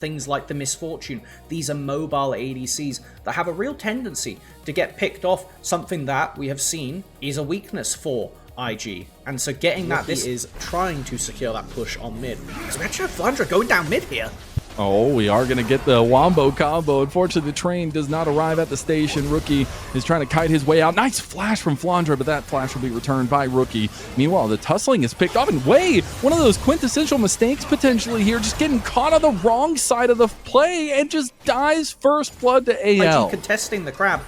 things like the Misfortune. These are mobile ADCs that have a real tendency to get picked off, something that we have seen is a weakness for IG. And so getting that, this is trying to secure that push on mid. So we actually have Flandra going down mid here. Oh, we are going to get the wombo combo. Unfortunately, the train does not arrive at the station. Rookie is trying to kite his way out. Nice flash from Flandra, but that flash will be returned by Rookie. Meanwhile, the tussling is picked up, and Wei, one of those quintessential mistakes potentially here, just getting caught on the wrong side of the play and just dies first blood to AL. IG contesting the grab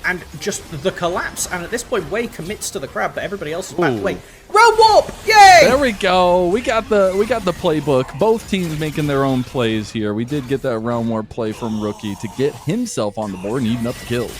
and just the collapse, and at this point Wei commits to the grab, but everybody else is backed away. Realm Warp! Yay! There we go. We got the playbook. Both teams making their own plays here. We did get that Realm Warp play from Rookie to get himself on the board and even up the kills.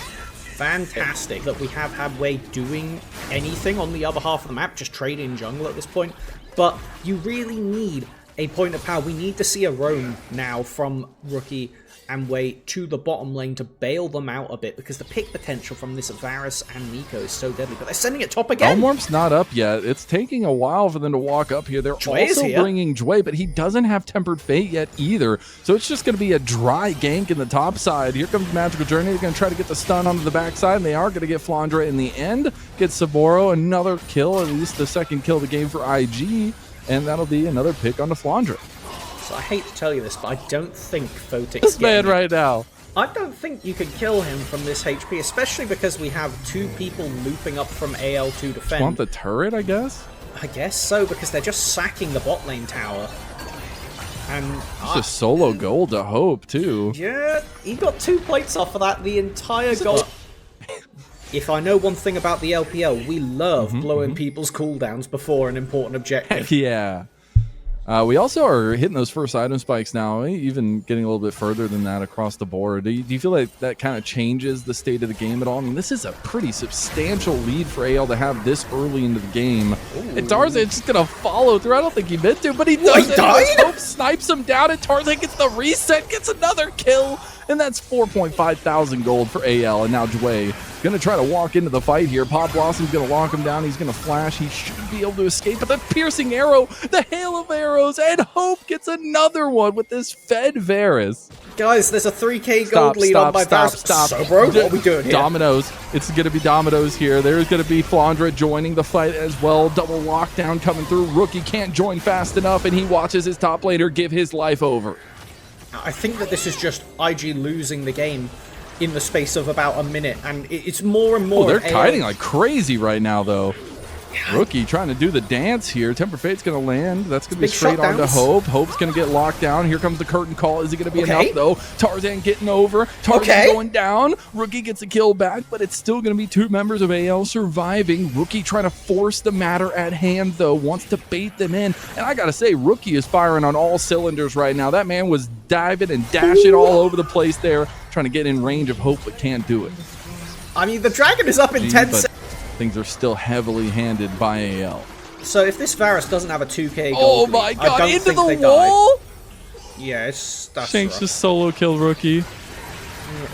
Fantastic that we have had Wei doing anything on the other half of the map, just trading jungle at this point. But you really need a point of power. We need to see a roam now from Rookie and Wei to the bottom lane to bail them out a bit, because the pick potential from this Varus and Nico is so deadly. But they're sending it top again. Elmwarp's not up yet. It's taking a while for them to walk up here. They're also bringing Jway, but he doesn't have Tempered Fate yet either. So it's just going to be a dry gank in the top side. Here comes Magical Journey. They're going to try to get the stun onto the backside, and they are going to get Flandra in the end. Get Saboro another kill, at least the second kill of the game for IG, and that'll be another pick onto Flandra. So I hate to tell you this, but I don't think Photic's this man right now. I don't think you can kill him from this HP, especially because we have two people looping up from AL to defend. Want the turret, I guess? I guess so, because they're just sacking the bot lane tower. And just solo gold to Hope, too. Yeah, he got 2 plates off of that, the entire gold. If I know one thing about the LPL, we love blowing people's cooldowns before an important objective. Heck yeah. We also are hitting those first item spikes now, even getting a little bit further than that across the board. Do you feel like that kind of changes the state of the game at all? I mean, this is a pretty substantial lead for AL to have this early into the game. Ooh. And Tarzan's just going to follow through. I don't think he meant to, but he does. He died? Hope snipes him down, and Tarzan gets the reset, gets another kill. And that's 4.5 thousand gold for AL. And now Jway going to try to walk into the fight here. Pop Blossom's going to lock him down. He's going to flash. He should be able to escape. But the piercing arrow, the hail of arrows, and Hope gets another one with this fed Varus. Guys, there's a 3k gold lead on by Varus. So, bro, what are we doing here? Dominoes. It's going to be Dominoes here. There's going to be Flandra joining the fight as well. Double lockdown coming through. Rookie can't join fast enough, and he watches his top laner give his life over. I think that this is just IG losing the game in the space of about a minute, and it's more and more. Oh, they're kiting like crazy right now, though. Rookie trying to do the dance here. Temper Fate's going to land. That's going to be straight onto Hope. Hope's going to get locked down. Here comes the curtain call. Is it going to be enough, though? Tarzan getting over. Tarzan going down. Rookie gets a kill back, but it's still going to be 2 members of AL surviving. Rookie trying to force the matter at hand, though. Wants to bait them in. And I got to say, Rookie is firing on all cylinders right now. That man was diving and dashing all over the place there, trying to get in range of Hope, but can't do it. I mean, the dragon is up in 10 seconds. Things are still heavily handed by AL. So if this Varus doesn't have a 2k gold, oh my god, into the wall? Yeah, that's Shanks rough. just solo killed Rookie.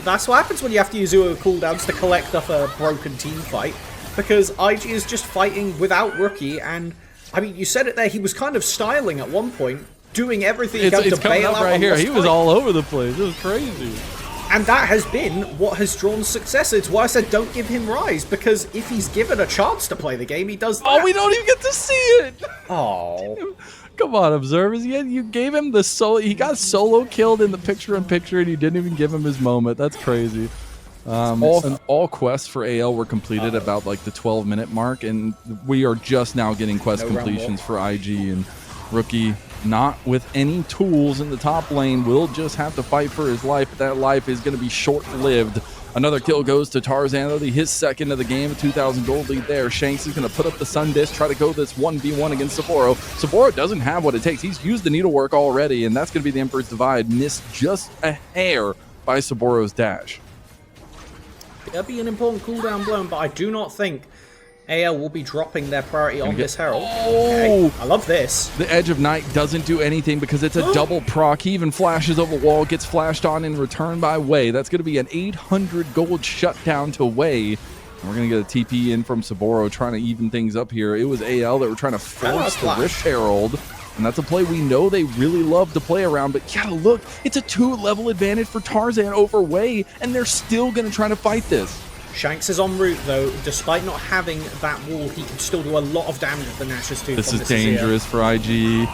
That's what happens when you have to use your cooldowns to collect up a broken team fight, because IG is just fighting without Rookie, and I mean, you said it there, he was kind of styling at one point, doing everything he could to bail out right here. He was fight. all over the place. It was crazy. And that has been what has drawn success. It's why I said don't give him Rise, because if he's given a chance to play the game, he does that. Oh, we don't even get to see it! Oh. Come on, observers. You gave him the solo. He got solo killed in the picture-in-picture, and you didn't even give him his moment. That's crazy. All quests for AL were completed about like the 12-minute mark, and we are just now getting quest completions for IG, and Rookie, not with any tools in the top lane, will just have to fight for his life, but that life is going to be short-lived. Another kill goes to Tarzan, though, his second of the game, a 2,000 gold lead there. Shanks is going to put up the Sun Disc, try to go this 1v1 against Saboro. Saboro doesn't have what it takes. He's used the needlework already, and that's going to be the Emperor's Divide. Missed just a hair by Saboro's dash. That'll be an important cooldown blown, but I do not think AL will be dropping their priority on this Herald. Oh! Okay. I love this. The Edge of Night doesn't do anything because it's a double proc. He even flashes over the wall, gets flashed on in return by Wei. That's going to be an 800 gold shutdown to Wei. And we're going to get a TP in from Saboro trying to even things up here. It was AL that were trying to force the Rift Herald. And that's a play we know they really love to play around. But yeah, look, it's a 2-level advantage for Tarzan over Wei, and they're still going to try to fight this. Shanks is en route, though. Despite not having that wall, he can still do a lot of damage with the Nash's too. This is dangerous for IG.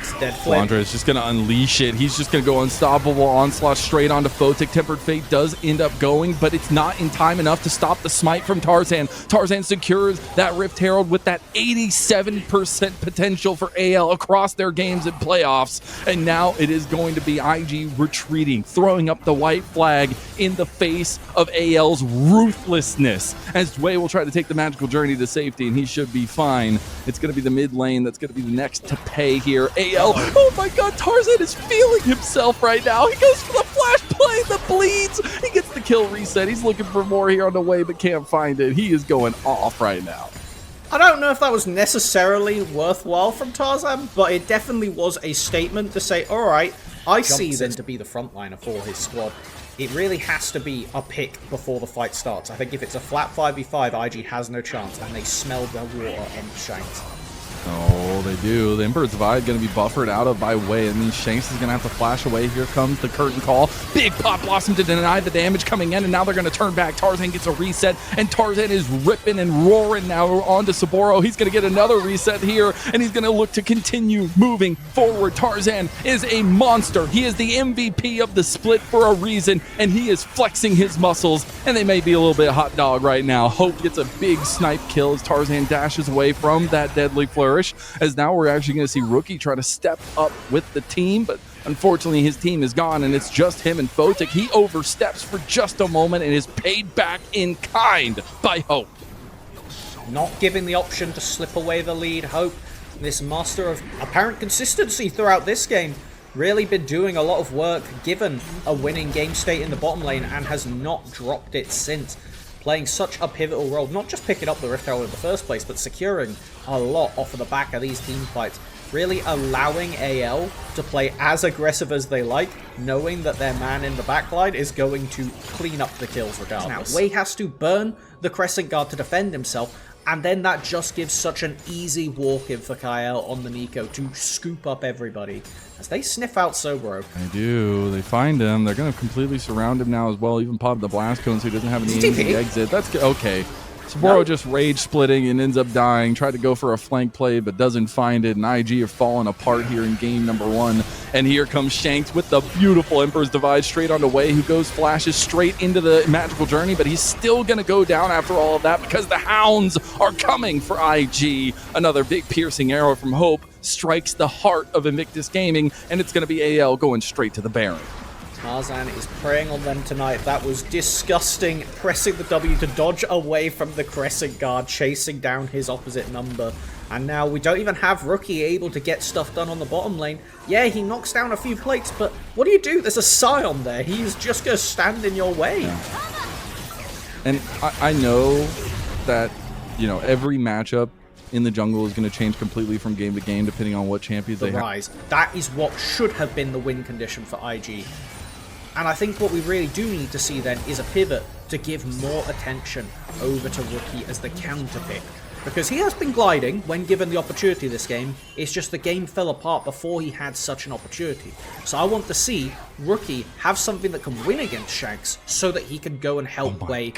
FloNDra is just going to unleash it. He's just going to go unstoppable onslaught straight onto Photic. Tempered Fate does end up going, but it's not in time enough to stop the smite from Tarzan. Tarzan secures that Rift Herald with that 87% potential for AL across their games and playoffs. And now it is going to be IG retreating, throwing up the white flag in the face of AL's ruthlessness. As Wei will try to take the magical journey to safety, and he should be fine. It's going to be the mid lane that's going to be the next to pay here. AL, oh my god, Tarzan is feeling himself right now. He goes for the flash play, the bleeds. He gets the kill reset. He's looking for more here on the way, but can't find it. He is going off right now. I don't know if that was necessarily worthwhile from Tarzan, but it definitely was a statement to say, alright, I see this to be the frontliner for his squad. It really has to be a pick before the fight starts. I think if it's a flat 5v5, IG has no chance, and they smell the water on Shanks. Oh, they do. The Emperor's Divide going to be buffered out of by Wei. It means Shanks is going to have to flash away. Here comes the curtain call. Big Pop Blossom to deny the damage coming in, and now they're going to turn back. Tarzan gets a reset, and Tarzan is ripping and roaring now onto Saburo. He's going to get another reset here, and he's going to look to continue moving forward. Tarzan is a monster. He is the MVP of the split for a reason, and he is flexing his muscles, and they may be a little bit hot dog right now. Hope gets a big snipe kill as Tarzan dashes away from that deadly flourish. As now we're actually going to see Rookie try to step up with the team, but unfortunately his team is gone and it's just him and Photic. He oversteps for just a moment and is paid back in kind by Hope. Not giving the option to slip away the lead. Hope, this master of apparent consistency throughout this game, really been doing a lot of work given a winning game state in the bottom lane and has not dropped it since. Playing such a pivotal role, not just picking up the Rift Herald in the first place, but securing a lot off of the back of these team fights. Really allowing AL to play as aggressive as they like, knowing that their man in the backline is going to clean up the kills regardless. Now, Wei has to burn the Crescent Guard to defend himself, and then that just gives such an easy walk-in for Kyle on the Nico to scoop up everybody. As they sniff out Sobro. They do. They find him. They're going to completely surround him now as well. Even pop the blast cone so he doesn't have any easy exit. That's good. Okay. Saburo just rage splitting and ends up dying. Tried to go for a flank play but doesn't find it. And IG are falling apart here in game number 1. And here comes Shanks with the beautiful Emperor's Divide straight on the way, who goes flashes straight into the magical journey, but he's still going to go down after all of that because the hounds are coming for IG. Another big piercing arrow from Hope strikes the heart of Invictus Gaming, and it's going to be AL going straight to the Baron. Tarzan is preying on them tonight. That was disgusting. Pressing the W to dodge away from the Crescent Guard, chasing down his opposite number. And now we don't even have Rookie able to get stuff done on the bottom lane. Yeah, he knocks down a few plates, but what do you do? There's a Scion there. He's just going to stand in your way. Yeah. And I know that, you know, every matchup in the jungle is going to change completely from game to game depending on what champions they have. That is what should have been the win condition for IG. And I think what we really do need to see then is a pivot to give more attention over to Rookie as the counter pick. Because he has been gliding when given the opportunity this game, it's just the game fell apart before he had such an opportunity. So I want to see Rookie have something that can win against Shanks so that he can go and help Wei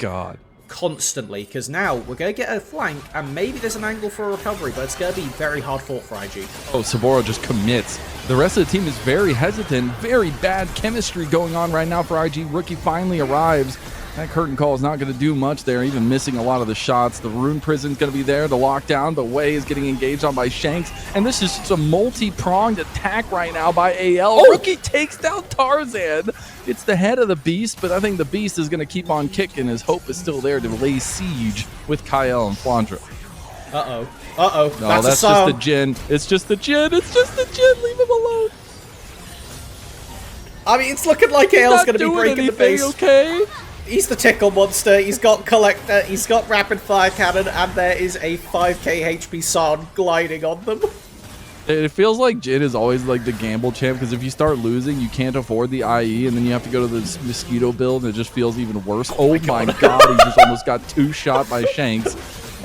constantly. Because now we're going to get a flank and maybe there's an angle for a recovery, but it's going to be very hard fought for IG. Oh, Saburo just commits. The rest of the team is very hesitant. Very bad chemistry going on right now for IG. Rookie finally arrives. That curtain call is not going to do much there, even missing a lot of the shots. The Rune Prison's going to be there to lock down, but Wei is getting engaged on by Shanks. And this is just a multi-pronged attack right now by AL. Oh! Rookie takes down Tarzan. It's the head of the Beast, but I think the Beast is going to keep on kicking. His hope is still there to lay siege with Kyle and FloNDra. Uh-oh. Uh-oh. No, that's just the Jhin. It's just the Jhin. It's just the Jhin. Leave him alone. I mean, it's looking like AL's going to be breaking the base. Okay? He's the tickle monster, he's got Collector, he's got Rapid Fire Cannon, and there is a 5k HP Scion gliding on them. It feels like Jhin is always like the gamble champ, because if you start losing, you can't afford the IE, and then you have to go to the Mosquito build, and it just feels even worse. Oh my god, he just almost got 2-shot by Shanks.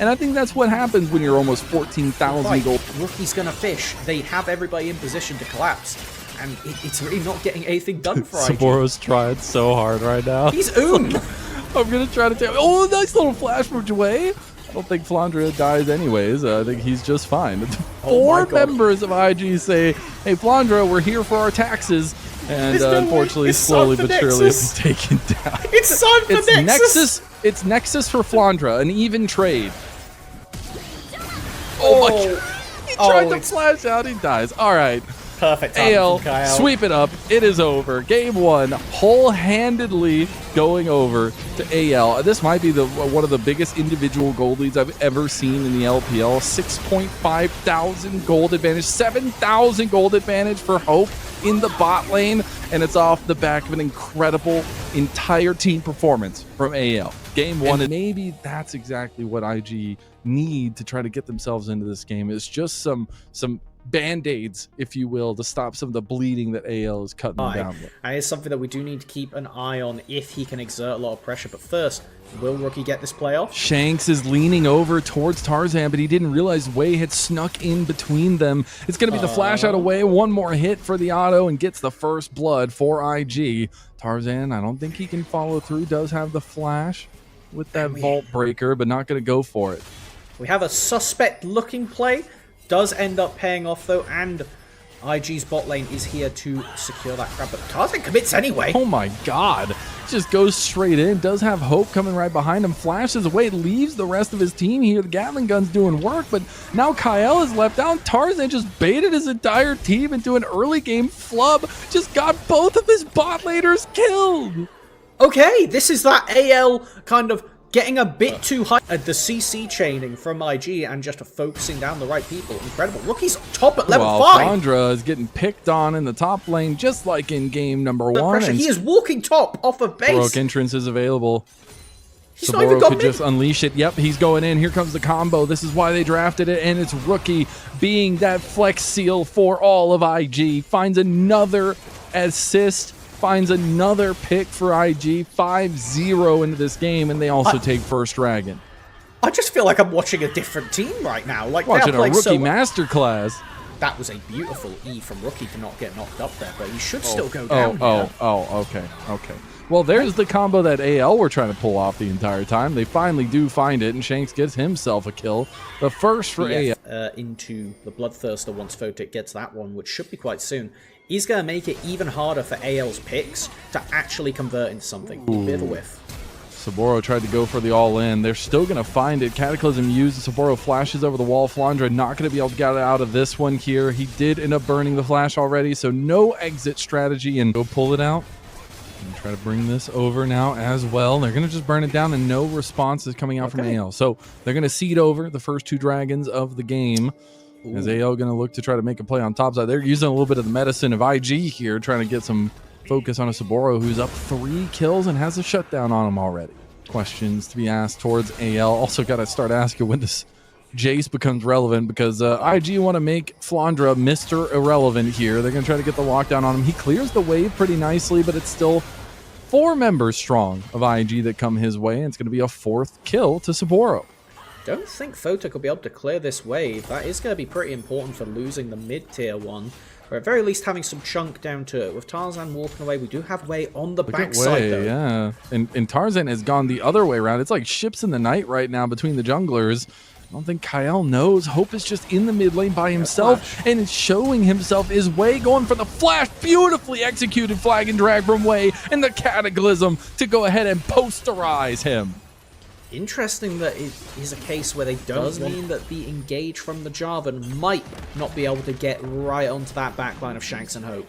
And I think that's what happens when you're almost 14,000 gold. Rookie's gonna fish. They have everybody in position to collapse. And it's really not getting anything done for IG. Saboro's trying so hard right now. He's oom! I'm gonna try to tell. Oh, nice little flash from Jway. I don't think Flandra dies anyways. I think he's just fine. Four members of IG say, hey, Flandra, we're here for our taxes. And unfortunately, slowly but surely, it's taken down. It's time for Nexus! It's Nexus for Flandra, an even trade. Oh my god. He tried to flash out, he dies. All right. Perfect. AL, sweep it up. It is over. Game 1, whole-handedly going over to AL. This might be one of the biggest individual gold leads I've ever seen in the LPL. 6.5 thousand gold advantage, 7,000 gold advantage for Hope in the bot lane, and it's off the back of an incredible entire team performance from AL. Game 1, and maybe that's exactly what IG need to try to get themselves into this game. It's just some band-aids, if you will, to stop some of the bleeding that AL is cutting down with. That is something that we do need to keep an eye on if he can exert a lot of pressure. But first, will Rookie get this play off? Shanks is leaning over towards Tarzan, but he didn't realize Wei had snuck in between them. It's going to be the flash out of Wei. One more hit for the auto and gets the first blood for IG. Tarzan, I don't think he can follow through. Does have the flash with that vault breaker, but not going to go for it. We have a suspect-looking play. Does end up paying off, though, and IG's bot lane is here to secure that crab, but Tarzan commits anyway. Oh my god. Just goes straight in. Does have Hope coming right behind him. Flashes away, leaves the rest of his team here. The Gatling gun's doing work, but now Kyle is left down. Tarzan just baited his entire team into an early game flub. Just got both of his bot laners killed. Okay, this is that AL kind of getting a bit too high. The CC chaining from IG and just focusing down the right people. Incredible. Rookie's top at level 5. Flandra is getting picked on in the top lane, just like in game number 1. He is walking top off of base. Broke entrance is available. Saboro could just unleash it. Yep, he's going in. Here comes the combo. This is why they drafted it, and it's Rookie being that flex seal for all of IG. Finds another assist. Finds another pick for IG, 5-0 into this game, and they also take first dragon. I just feel like I'm watching a different team right now. Like watching a Rookie masterclass. That was a beautiful E from Rookie to not get knocked up there, but he should still go down. Okay. Well, there's the combo that AL were trying to pull off the entire time. They finally do find it, and Shanks gets himself a kill. The first for AL. Into the Bloodthirster once Photic gets that one, which should be quite soon. He's going to make it even harder for AL's picks to actually convert into something. Bit of a whiff. Saboro tried to go for the all-in. They're still going to find it. Cataclysm used. Saboro flashes over the wall. Flandra not going to be able to get out of this one here. He did end up burning the flash already, so no exit strategy. And go pull it out. And try to bring this over now as well. They're going to just burn it down, and no response is coming out from AL. So they're going to seed over the first 2 dragons of the game. Is AL going to look to try to make a play on top side? They're using a little bit of the medicine of IG here, trying to get some focus on a Saboro who's up 3 kills and has a shutdown on him already. Questions to be asked towards AL. Also got to start asking when this Jace becomes relevant, because IG want to make Flandra Mr. Irrelevant here. They're going to try to get the lockdown on him. He clears the wave pretty nicely, but it's still 4 members strong of IG that come his way, and it's going to be a 4th kill to Saboro. Don't think Photic will be able to clear this wave. That is going to be pretty important for losing the mid-tier one, or at very least having some chunk down to it. With Tarzan walking away, we do have Wei on the backside, though. Yeah, and Tarzan has gone the other way around. It's like ships in the night right now between the junglers. I don't think Kyle knows. Hope is just in the mid lane by himself and is showing himself. Is Wei going for the flash? Beautifully executed flag and drag from Wei, and the Cataclysm to go ahead and posterize him. Interesting that it is a case where they don't mean that the engage from the Jarvan might not be able to get right onto that backline of Shanks and Hope.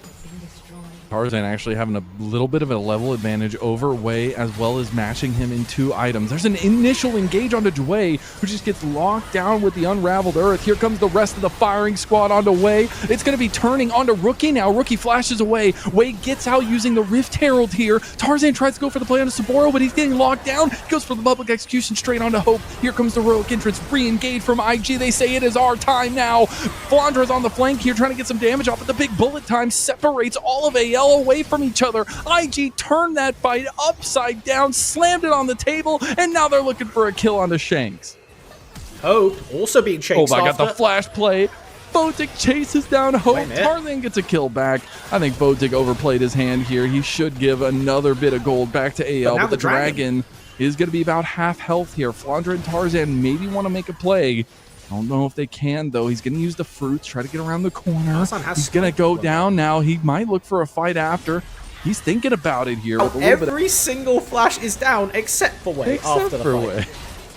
Tarzan actually having a little bit of a level advantage over Wei, as well as matching him in 2 items. There's an initial engage onto Jway, who just gets locked down with the Unraveled Earth. Here comes the rest of the firing squad onto Wei. It's going to be turning onto Rookie now. Rookie flashes away. Wei gets out using the Rift Herald here. Tarzan tries to go for the play onto Saboro, but he's getting locked down. He goes for the public execution straight onto Hope. Here comes the heroic entrance. Re-engage from IG. They say it is our time now. Flandra's on the flank here, trying to get some damage off, but the big bullet time separates all of AL away from each other. IG turned that fight upside down, slammed it on the table, and now they're looking for a kill onto Shanks. Hope also being chased Oh, I got after. the flash play. Photic chases down Hope. Tarzan gets a kill back. I think Photic overplayed his hand here. He should give another bit of gold back to AL. But But the dragon is going to be about half health here. Flandra and Tarzan maybe want to make a play. I don't know if they can, though. He's going to use the fruits, try to get around the corner. He's going to go down now. He might look for a fight after. He's thinking about it here. With a little Every single flash is down except for Wei after the fight.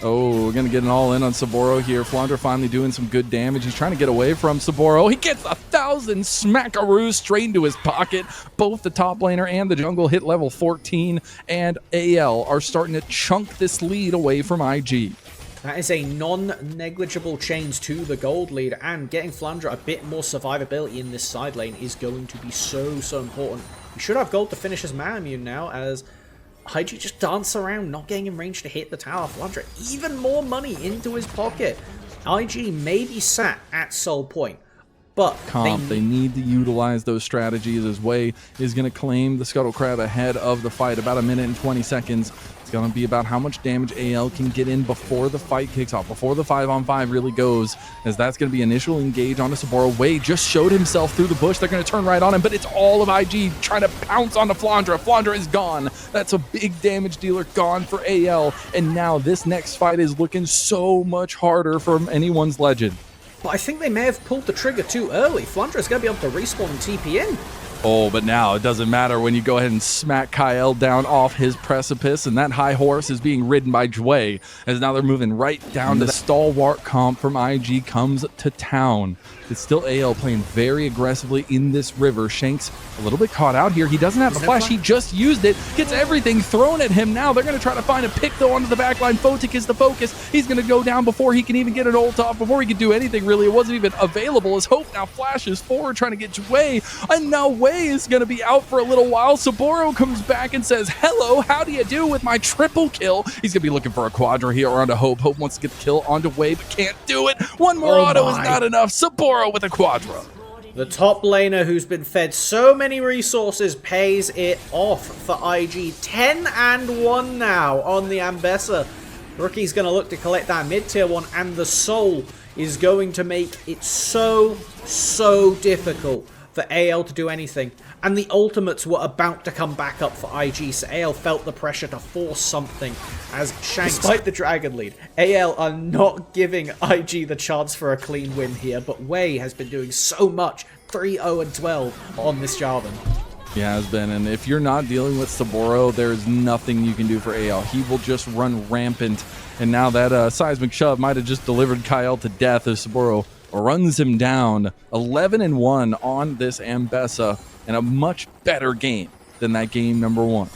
Oh, we're going to get an all-in on Saburo here. Flandra finally doing some good damage. He's trying to get away from Saburo. He gets 1,000 smackaroos straight into his pocket. Both the top laner and the jungle hit level 14, and AL are starting to chunk this lead away from IG. That is a non-negligible change to the gold lead, and getting Flandra a bit more survivability in this side lane is going to be so important. We should have gold to finish his man immune now, as IG just dance around, not getting in range to hit the tower. Flandra even more money into his pocket. IG may be sat at Soul Point, but they need to utilize those strategies, as Wei is going to claim the Scuttle Crab ahead of the fight. About 1 minute and 20 seconds. It's going to be about how much damage AL can get in before the fight kicks off, before the 5-on-5 really goes, as that's going to be initial engage onto Saburo. Wei just showed himself through the bush. They're going to turn right on him, but it's all of IG trying to pounce onto Flandra. Flandra is gone. That's a big damage dealer gone for AL, and now this next fight is looking so much harder from anyone's legend. But I think they may have pulled the trigger too early. Flandra is going to be able to respawn and TP in. Oh, but now it doesn't matter when you go ahead and smack Kyle down off his precipice, and that high horse is being ridden by Jway, as now they're moving right down to the stalwart comp from IG comes to town. It's still AL playing very aggressively in this river. Shanks a little bit caught out here. He doesn't have the flash. He just used it. Gets everything thrown at him now. They're going to try to find a pick, though, onto the backline. Photic is the focus. He's going to go down before he can even get an ult off, before he can do anything, really. It wasn't even available. As Hope now flashes forward, trying to get Jway. And now Wei is going to be out for a little while. Saburo comes back and says, hello, how do you do with my triple kill? He's going to be looking for a quadra here onto Hope. Hope wants to get the kill onto Wei, but can't do it. One more auto is not enough. Saburo with a quadra. The top laner, who's been fed so many resources, pays it off for IG. 10-1 now on the Ambessa. Rookie's going to look to collect that mid-tier one, and the Soul is going to make it so difficult for AL to do anything. And the ultimates were about to come back up for IG, so AL felt the pressure to force something as Shanks, despite the dragon lead, AL are not giving IG the chance for a clean win here, but Wei has been doing so much. 3-0-12 on this Jarvan. He has been, and if you're not dealing with Saburo, there's nothing you can do for AL. He will just run rampant, and now that seismic shove might have just delivered Kyle to death as Saburo runs him down. 11-1 on this Ambessa, and a much better game than that game number 1.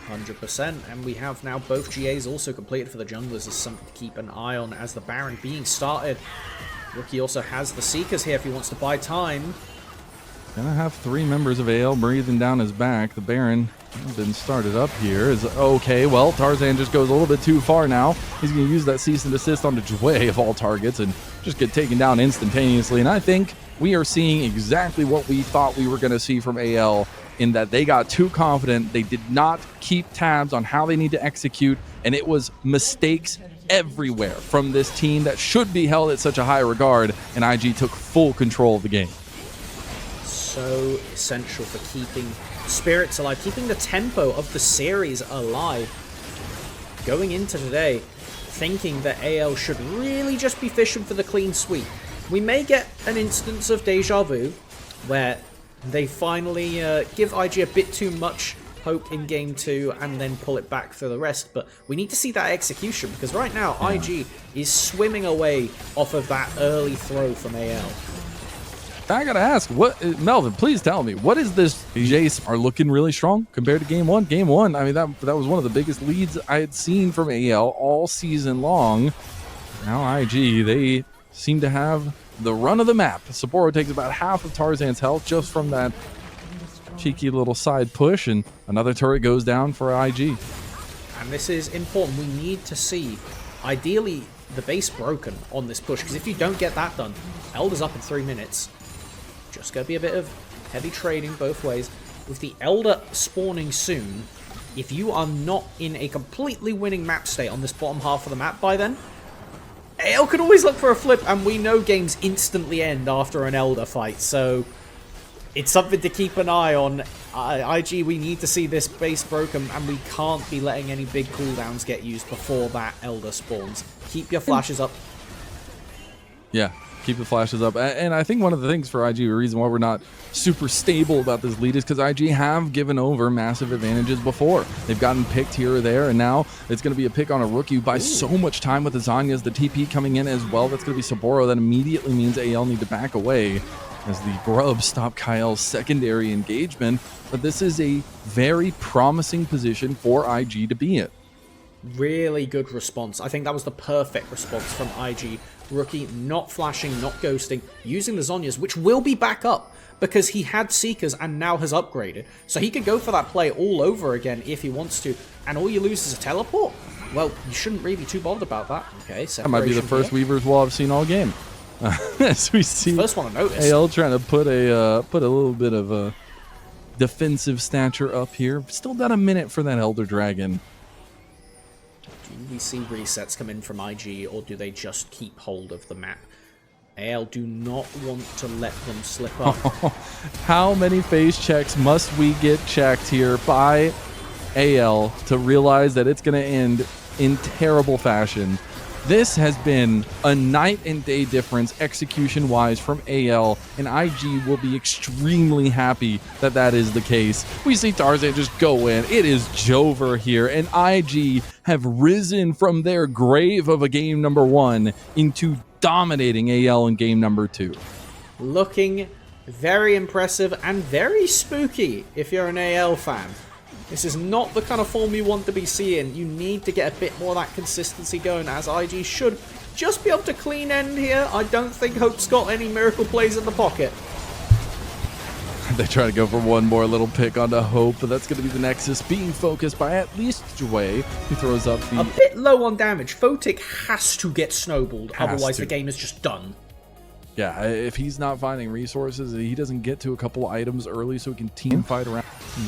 100%, and we have now both GAs also completed for the junglers as something to keep an eye on as the Baron being started. Rookie also has the Seekers here if he wants to buy time. Gonna have 3 members of AL breathing down his back. The Baron has been started up here. Is okay, well, Tarzan just goes a little bit too far now. He's gonna use that cease and desist onto Jway of all targets and just get taken down instantaneously. And I think we are seeing exactly what we thought we were gonna see from AL, in that they got too confident. They did not keep tabs on how they need to execute, and it was mistakes everywhere from this team that should be held at such a high regard, and IG took full control of the game. So essential for keeping spirits alive, keeping the tempo of the series alive. Going into today, thinking that AL should really just be fishing for the clean sweep. We may get an instance of deja vu, where they finally give IG a bit too much hope in game 2 and then pull it back for the rest, but we need to see that execution, because right now IG is swimming away off of that early throw from AL. I gotta ask, what, Melvin, please tell me, what is this? Jace are looking really strong compared to game 1. Game 1, I mean, that was one of the biggest leads I had seen from AL all season long. Now IG, they seem to have the run of the map. Saburo takes about half of Tarzan's health just from that cheeky little side push, and another turret goes down for IG. And this is important. We need to see, ideally, the base broken on this push, because if you don't get that done, Elder's up in 3 minutes. Just going to be a bit of heavy trading both ways. With the Elder spawning soon, if you are not in a completely winning map state on this bottom half of the map by then, AL could always look for a flip, and we know games instantly end after an Elder fight, so it's something to keep an eye on. IG, we need to see this base broken, and we can't be letting any big cooldowns get used before that Elder spawns. Keep your flashes up. Yeah, keep the flashes up. And I think one of the things for IG, the reason why we're not super stable about this lead is because IG have given over massive advantages before. They've gotten picked here or there, and now it's going to be a pick on a rookie who buys so much time with the Zhonya's, the TP coming in as well. That's going to be Saboro. That immediately means AL need to back away as the Grubs stop Kyle's secondary engagement. But this is a very promising position for IG to be in. Really good response. I think that was the perfect response from IG. Rookie not flashing, not ghosting, using the Zhonya's, which will be back up because he had Seekers and now has upgraded. So he could go for that play all over again if he wants to. And all you lose is a teleport? Well, you shouldn't really be too bothered about that. Okay, that might be the first Weavers we'll have seen all game. As we see, first one to notice. AL trying to put a little bit of a defensive stature up here. Still got a minute for that Elder Dragon. Do we see resets come in from IG, or do they just keep hold of the map? AL do not want to let them slip up. How many face checks must we get checked here by AL to realize that it's going to end in terrible fashion? This has been a night and day difference execution-wise from AL, and IG will be extremely happy that that is the case. We see Tarzan just go in. It is Jover here, and IG have risen from their grave of a game number 1 into dominating AL in game number 2. Looking very impressive and very spooky if you're an AL fan. This is not the kind of form you want to be seeing. You need to get a bit more of that consistency going, as IG should just be able to clean end here. I don't think Hope's got any miracle plays in the pocket. They try to go for one more little pick onto Hope, but that's going to be the Nexus being focused by at least Jway, who throws up the... A bit low on damage. Photic has to get snowballed, otherwise the game is just done. Yeah, if he's not finding resources, he doesn't get to a couple items early so he can team fight around.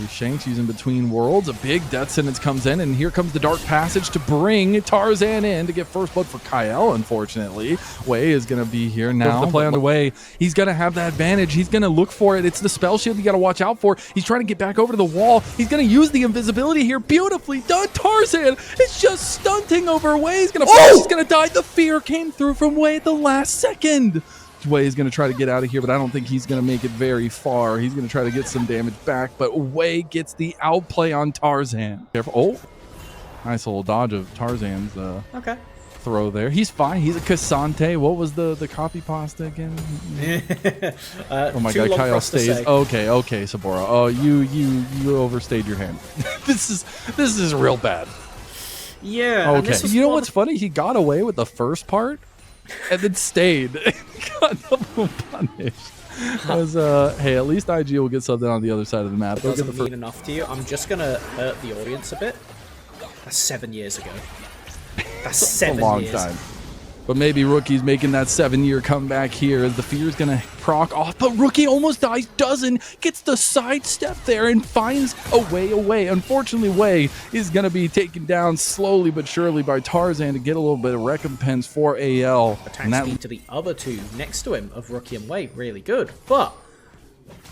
Shanks using Between Worlds. A big death sentence comes in, and here comes the Dark Passage to bring Tarzan in to get first blood for Kyle, unfortunately. Wei is going to be here now. The play on the way. He's going to have that advantage. He's going to look for it. It's the spell shield you got to watch out for. He's trying to get back over to the wall. He's going to use the invisibility here. Beautifully done. Tarzan is just stunting over Wei. He's going to flash. He's going to die. The fear came through from Wei at the last second. Wei is going to try to get out of here, but I don't think he's going to make it very far. He's going to try to get some damage back, but Wei gets the outplay on Tarzan. Careful. Oh, nice little dodge of Tarzan's throw there. He's fine. He's a Cassante. What was the copy pasta again? Oh my God, Kyle stays. Okay, Sabora. Oh, you overstayed your hand. This is real bad. Yeah. Okay. You know what's funny? He got away with the first part and then stayed. Got double punished. Because, hey, at least IG will get something on the other side of the map. It doesn't mean enough to you. I'm just going to hurt the audience a bit. That's 7 years ago. That's 7 years. A long time. But maybe Rookie's making that 7-year comeback here as the fear's going to proc off. But Rookie almost dies, doesn't, gets the sidestep there and finds a way away. Unfortunately, Wei is going to be taken down slowly but surely by Tarzan to get a little bit of recompense for AL. Attack speed to the other two next to him of Rookie and Wei, really good. But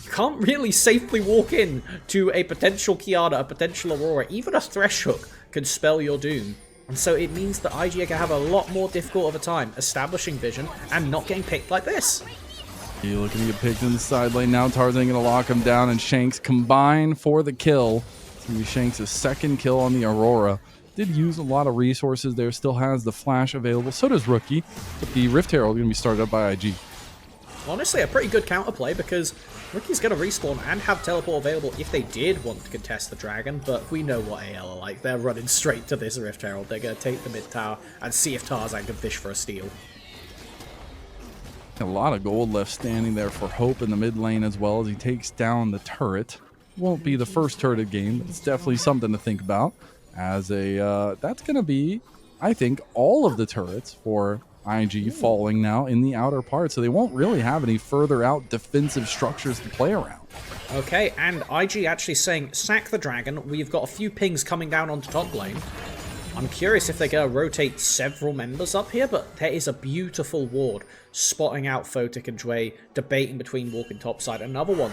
you can't really safely walk in to a potential Kiana, a potential Aurora. Even a Thresh Hook can spell your doom. And so it means that IG can have a lot more difficult of a time establishing vision and not getting picked like this. You're looking to get picked in the side lane now. Tarzan going to lock him down, and Shanks combine for the kill. It's going to be Shanks' second kill on the Aurora. Did use a lot of resources there. Still has the flash available. So does Rookie. But the Rift Herald going to be started up by IG. Honestly, a pretty good counterplay because Rookie's going to respawn and have teleport available if they did want to contest the dragon, but we know what AL are like. They're running straight to this Rift Herald. They're going to take the mid tower and see if Tarzan can fish for a steal. A lot of gold left standing there for Hope in the mid lane as well as he takes down the turret. Won't be the first turret of the game, but it's definitely something to think about. As a, that's going to be, I think, all of the turrets for IG falling now in the outer part, so they won't really have any further out defensive structures to play around. Okay, and IG actually saying, sack the dragon. We've got a few pings coming down onto top lane. I'm curious if they're going to rotate several members up here, but there is a beautiful ward spotting out Photic and Dway, debating between walking topside. Another one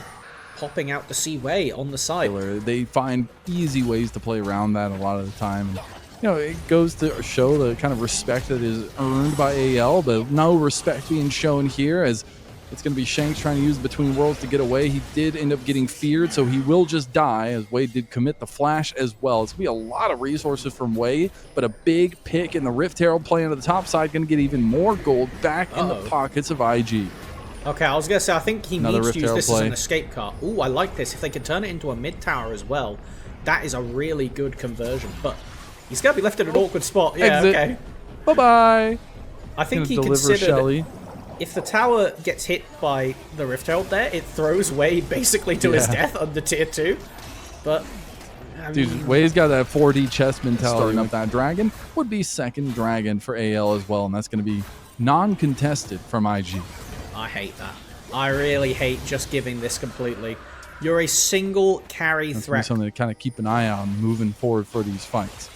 popping out to see Wei on the side. They find easy ways to play around that a lot of the time. You know, it goes to show the kind of respect that is earned by AL, but no respect being shown here as it's going to be Shanks trying to use Between Worlds to get away. He did end up getting feared, so he will just die, as Wei did commit the flash as well. It's going to be a lot of resources from Wei, but a big pick in the Rift Herald playing to the top side, going to get even more gold back in the pockets of IG. Okay, I was going to say, I think he needs to use this as an escape cart. Ooh, I like this. If they can turn it into a mid tower as well, that is a really good conversion, but he's going to be left in an awkward spot. Yeah, exit. Okay. Bye-bye. I think he considered... Shelly. If the tower gets hit by the Rift Herald there, it throws Wei basically to his death under tier 2. But, I mean, dude, Wei's got that 4D chess mentality. Starting up that dragon would be second dragon for AL as well, and that's going to be non-contested from IG. I hate that. I really hate just giving this completely. You're a single carry threat. That's something to kind of keep an eye on moving forward for these fights.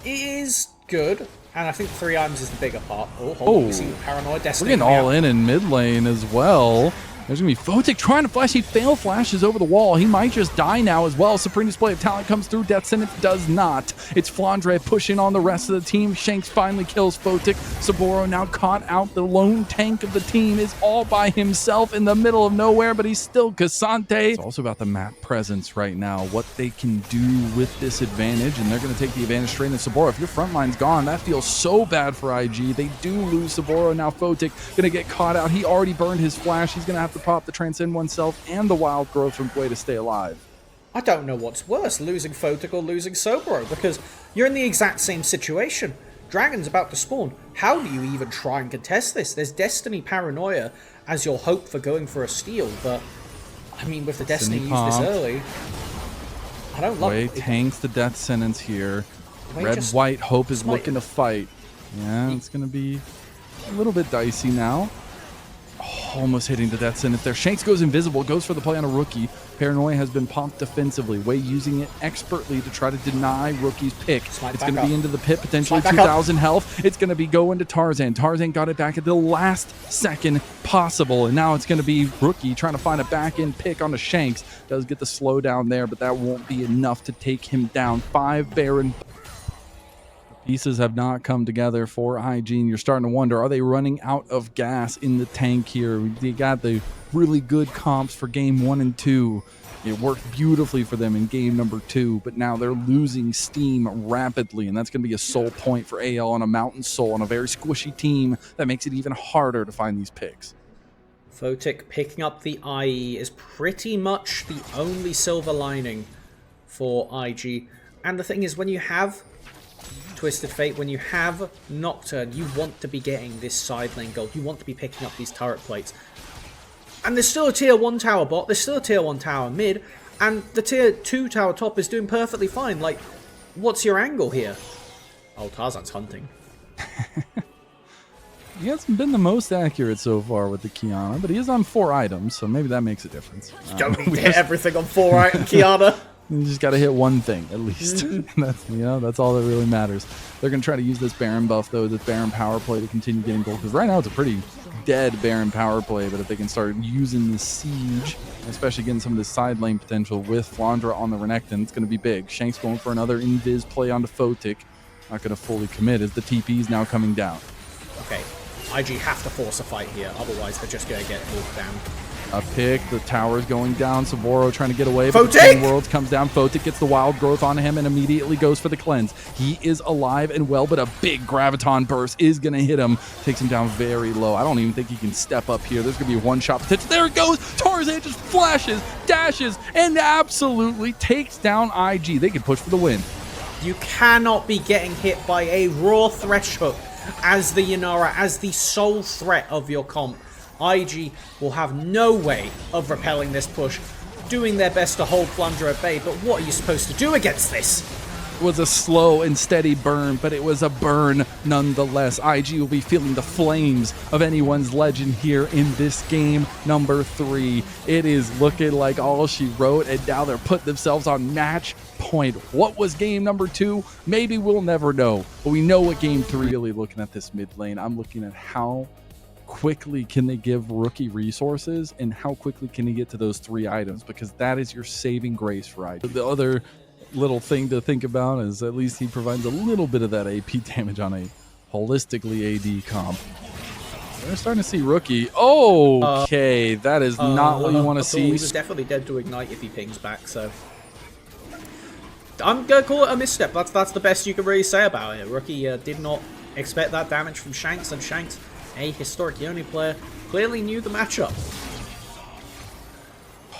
It is good. And I think 3 items is the bigger part. Oh, hold on, we see Paranoid Destiny. We're getting all in mid lane as well. There's going to be Photic trying to flash. He fail flashes over the wall. He might just die now as well. Supreme Display of Talent comes through. Death Sentence does not. It's Flandre pushing on the rest of the team. Shanks finally kills Photic. Saburo now caught out. The lone tank of the team is all by himself in the middle of nowhere, but he's still Cassante. It's also about the map presence right now, what they can do with this advantage, and they're going to take the advantage straight into Saburo. If your front line's gone, that feels so bad for IG. They do lose Saburo. Now Photic going to get caught out. He already burned his flash. He's going to have to pop the Transcend oneself and the wild growth from Way to stay alive. I don't know what's worse, losing Photic or losing Soboro, because you're in the exact same situation. Dragon's about to spawn. How do you even try and contest this? There's Destiny Paranoia as your hope for going for a steal, but I mean, with the Destiny used this early, I don't love it. Way tanks the death sentence here. Red-White Hope is looking to fight. Yeah, it's going to be a little bit dicey now. Almost hitting the death sentence there. Shanks goes invisible, goes for the play on a Rookie. Paranoia has been popped defensively. Wei using it expertly to try to deny Rookie's pick. It's going to be into the pit, potentially 2,000 health. It's going to be going to Tarzan. Tarzan got it back at the last second possible, and now it's going to be Rookie trying to find a back-end pick on the Shanks. Does get the slowdown there, but that won't be enough to take him down. 5 Baron. Pieces have not come together for IG, and you're starting to wonder, are they running out of gas in the tank here? They got the really good comps for game 1 and 2. It worked beautifully for them in game number 2, but now they're losing steam rapidly, and that's going to be a soul point for AL on a Mountain Soul on a very squishy team that makes it even harder to find these picks. Photic picking up the IE is pretty much the only silver lining for IG. And the thing is, when you have Twisted Fate, when you have Nocturne, you want to be getting this side lane gold. You want to be picking up these turret plates. And there's still a tier 1 tower bot, there's still a tier 1 tower mid, and the tier 2 tower top is doing perfectly fine. Like, what's your angle here? Oh, Tarzan's hunting. He hasn't been the most accurate so far with the Kiana, but he is on 4 items, so maybe that makes a difference. You don't need to hit everything on 4 item Kiana. You just got to hit one thing, at least. That's all that really matters. They're going to try to use this Baron buff, though, this Baron power play to continue getting gold, because right now it's a pretty dead Baron power play, but if they can start using the Siege, especially getting some of this side lane potential with Flandra on the Renekton, it's going to be big. Shanks going for another Invis play onto Photic. Not going to fully commit as the TP is now coming down. Okay, IG have to force a fight here, otherwise they're just going to get moved down. A pick, the tower's going down, Saburo trying to get away, but Between Worlds comes down, Photic gets the wild growth on him and immediately goes for the cleanse. He is alive and well, but a big Graviton burst is going to hit him, takes him down very low. I don't even think he can step up here. There's going to be a one-shot potential. There it goes! Tarzan just flashes, dashes, and absolutely takes down IG. They can push for the win. You cannot be getting hit by a raw Thresh Hook as the Yanara, as the sole threat of your comp. IG will have no way of repelling this push, doing their best to hold Flandra at bay, but what are you supposed to do against this? was a slow and steady burn, but it was a burn nonetheless. IG will be feeling the flames of anyone's legend here in this game number 3. It is looking like all she wrote, and now they're putting themselves on match point. What was game number 2? Maybe we'll never know, but we know what game 3 really looking at this mid lane. I'm looking at how quickly can they give Rookie resources and how quickly can he get to those 3 items, because that is your saving grace for IG. The other little thing to think about is at least he provides a little bit of that AP damage on a holistically AD comp. We're starting to see Rookie. Okay, that is not what you want to see. He was definitely dead to ignite if he pings back, so I'm gonna call it a misstep. That's the best you can really say about it. Rookie did not expect that damage from Shanks, and Shanks, a historic Yoni player, clearly knew the matchup.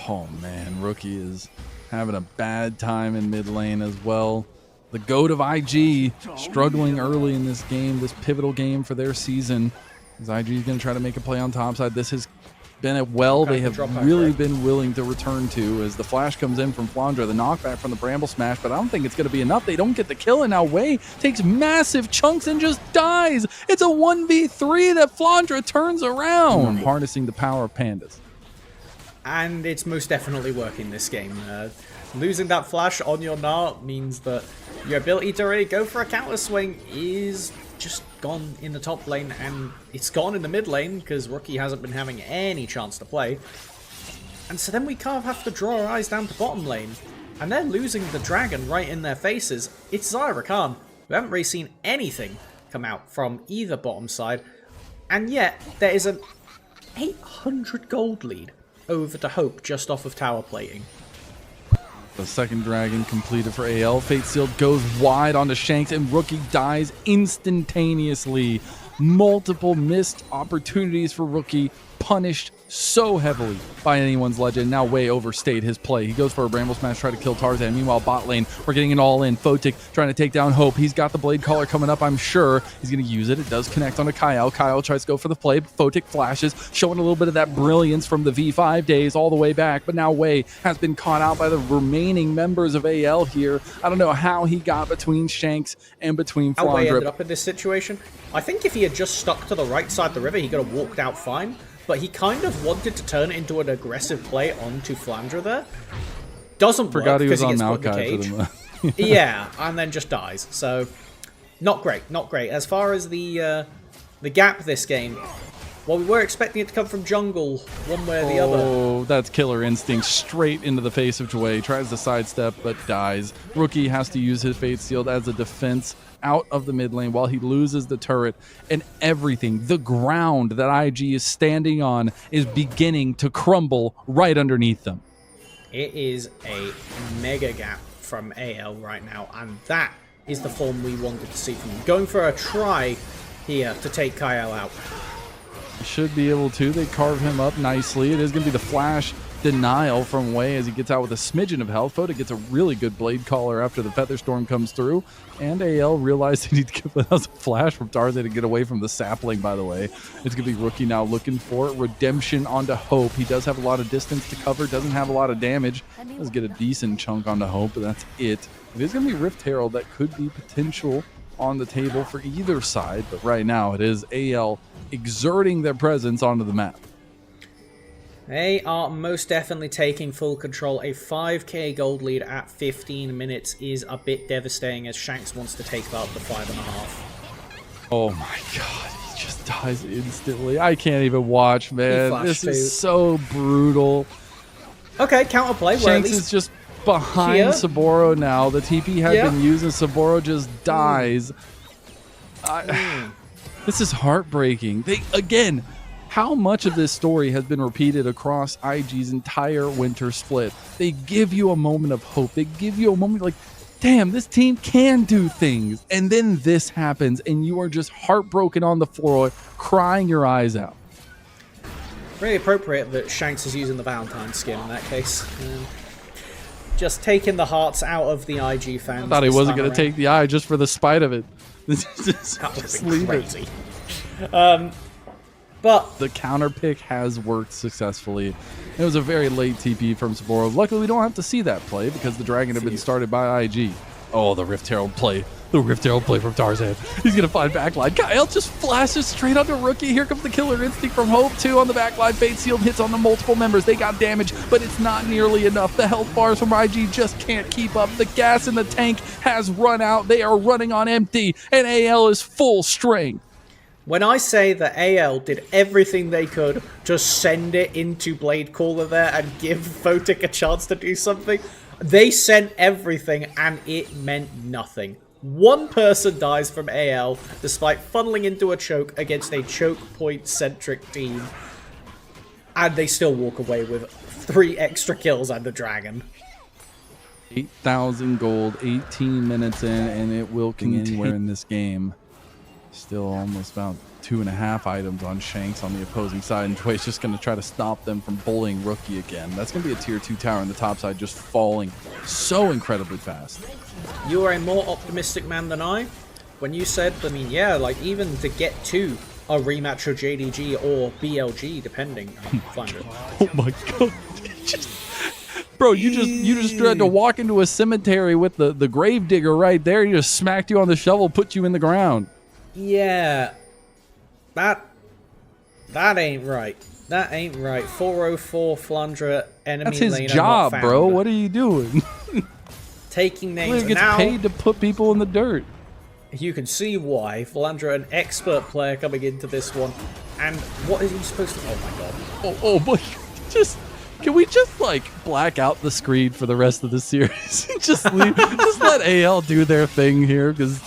Oh man, Rookie is having a bad time in mid lane as well. The GOAT of IG struggling early in this game, this pivotal game for their season. As IG is going to try to make a play on top side. This has been a well they have really been willing to return to, as the flash comes in from Flandre, the knockback from the Bramble Smash, but I don't think it's going to be enough. They don't get the kill, and now Wei takes massive chunks and just dies. It's a 1v3 that Flandre turns around, harnessing the power of Pandas. And it's most definitely working this game. Losing that flash on your Gnar means that your ability to really go for a counter swing is just gone in the top lane, and it's gone in the mid lane because Rookie hasn't been having any chance to play. And so then we kind of have to draw our eyes down to bottom lane, and they're losing the dragon right in their faces. It's Zyra Khan. We haven't really seen anything come out from either bottom side, and yet there is an 800 gold lead over to Hope just off of tower plating. The second dragon completed for AL. Fate Sealed goes wide onto Shanks, and Rookie dies instantaneously. Multiple missed opportunities for Rookie, punished so heavily by anyone's legend. Now Wei overstayed his play. He goes for a Bramble Smash, try to kill Tarzan. Meanwhile, bot lane, we're getting it all in. Photic trying to take down Hope. He's got the Blade Caller coming up, I'm sure. He's going to use it. It does connect onto Kyle. Kyle tries to go for the play. Photic flashes, showing a little bit of that brilliance from the V5 days all the way back. But now Wei has been caught out by the remaining members of AL here. I don't know how he got between Shanks and between Flandre. How Wei ended up in this situation? I think if he had just stuck to the right side of the river, he could have walked out fine. But he kind of wanted to turn it into an aggressive play onto Flandre there. Doesn't work because he gets put in the cage. Yeah, and then just dies. So, not great, not great. As far as the gap this game, well, we were expecting it to come from jungle one way or the other. Oh, that's Killer Instinct straight into the face of Jway. Tries to sidestep, but dies. Rookie has to use his Fate Sealed as a defense out of the mid lane while he loses the turret, and everything, the ground that IG is standing on is beginning to crumble right underneath them. It is a mega gap from AL right now, and that is the form we wanted to see from him. Going for a try here to take Kyle out. Should be able to. They carve him up nicely. It is going to be the flash denial from Wei as he gets out with a smidgen of health. Photic gets a really good Blade Caller after the Featherstorm comes through, and AL realized they need to get a flash from Tarzan to get away from the sapling, by the way. It's going to be Rookie now looking for it. Redemption onto Hope. He does have a lot of distance to cover, doesn't have a lot of damage. Does get a decent chunk onto Hope, but that's it. It is going to be Rift Herald. That could be potential on the table for either side, but right now it is AL exerting their presence onto the map. They are most definitely taking full control. A 5k gold lead at 15 minutes is a bit devastating as Shanks wants to take out the 5.5. Oh my god, he just dies instantly. I can't even watch, man. This is so brutal. Okay, counterplay. Shanks is just behind Saboro now. The TP had been used and Saboro just dies. This is heartbreaking. Again, how much of this story has been repeated across IG's entire winter split? They give you a moment of hope. They give you a moment like, damn, this team can do things. And then this happens, and you are just heartbroken on the floor, crying your eyes out. Really appropriate that Shanks is using the Valentine skin in that case. Just taking the hearts out of the IG fans. I thought he wasn't going to take the eye just for the spite of it. That would be crazy. But the counter pick has worked successfully. It was a very late TP from Saboro. Luckily, we don't have to see that play because the dragon had been started by IG. Oh, the Rift Herald play. The Rift Herald play from Tarzan. He's going to find backline. Kyle just flashes straight onto Rookie. Here comes the killer instinct from Hope, too, on the backline. Fate Sealed hits on the multiple members. They got damage, but it's not nearly enough. The health bars from IG just can't keep up. The gas in the tank has run out. They are running on empty, and AL is full strength. When I say that AL did everything they could to send it into Blade Caller there and give Photic a chance to do something, they sent everything and it meant nothing. One person dies from AL despite funneling into a choke against a choke point-centric team, and they still walk away with 3 extra kills and a dragon. 8,000 gold, 18 minutes in, and it will continue anywhere in this game. Still almost about 2.5 items on Shanks on the opposing side, and Dway's just going to try to stop them from bullying Rookie again. That's going to be a tier 2 tower on the top side, just falling so incredibly fast. You are a more optimistic man than I. When you said, I mean, yeah, like even to get to a rematch of JDG or BLG, depending. Oh my god. Bro, you just tried to walk into a cemetery with the gravedigger right there. He just smacked you on the shovel, put you in the ground. Yeah. That ain't right. That ain't right. 404 Flandra enemy That's his lane job, bro. What are you doing? Taking names. He gets now paid to put people in the dirt. You can see why. Flandra, an expert player coming into this one. And what is he supposed to... Oh my god. Oh my god. Can we just like black out the screen for the rest of the series? just let AL do their thing here, because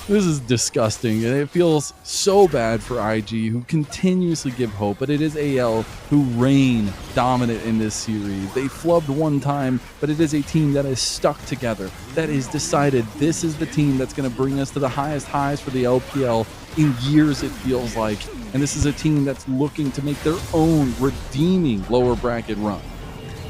this is disgusting, and it feels so bad for IG, who continuously give hope, but it is AL who reign dominant in this series. They flubbed one time, but it is a team that is stuck together, that is decided this is the team that's going to bring us to the highest highs for the LPL in years, it feels like. And this is a team that's looking to make their own redeeming lower bracket run.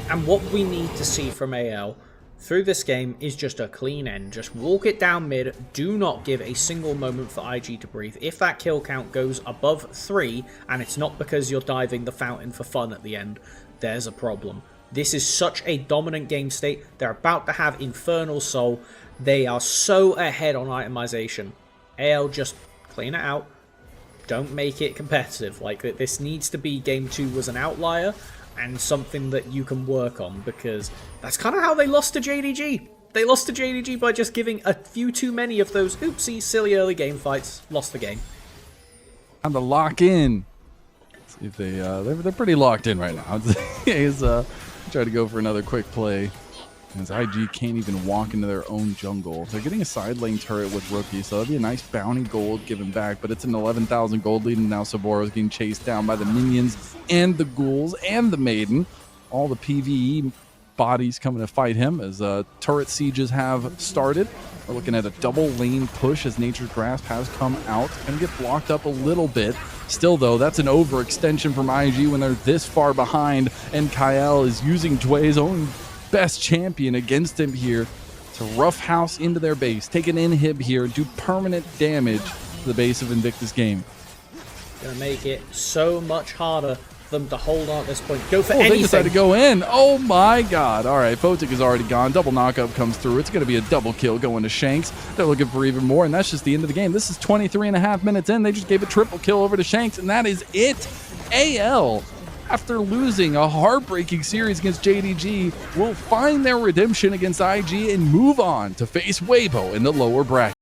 And what we need to see from AL through this game is just a clean end. Just walk it down mid. Do not give a single moment for IG to breathe. If that kill count goes above 3, and it's not because you're diving the fountain for fun at the end, there's a problem. This is such a dominant game state. They're about to have Infernal Soul. They are so ahead on itemization. AL, just clean it out. Don't make it competitive. Like, this needs to be game 2 was an outlier and something that you can work on, because that's kind of how they lost to JDG. They lost to JDG by just giving a few too many of those oopsie, silly early game fights. Lost the game. Time to lock in. See if they're pretty locked in right now. He's try to go for another quick play. As IG can't even walk into their own jungle. They're getting a side lane turret with Rookie, so that'd be a nice bounty gold given back, but it's an 11,000 gold lead, and now Saboro's getting chased down by the minions and the ghouls and the maiden. All the PvE bodies coming to fight him as turret sieges have started. We're looking at a double lane push as Nature's Grasp has come out. Gonna get blocked up a little bit. Still, though, that's an overextension from IG when they're this far behind, and Kyle is using Dway's own best champion against him here to roughhouse into their base, take an inhib here, do permanent damage to the base of Invictus game. Gonna make it so much harder for them to hold on at this point. Go for anything. They decided to go in. Oh my god. All right, Photic is already gone. Double knockup comes through. It's going to be a double kill going to Shanks. They're looking for even more, and that's just the end of the game. This is 23.5 minutes in. They just gave a triple kill over to Shanks, and that is it. AL, after losing a heartbreaking series against JDG, will find their redemption against IG and move on to face Weibo in the lower bracket.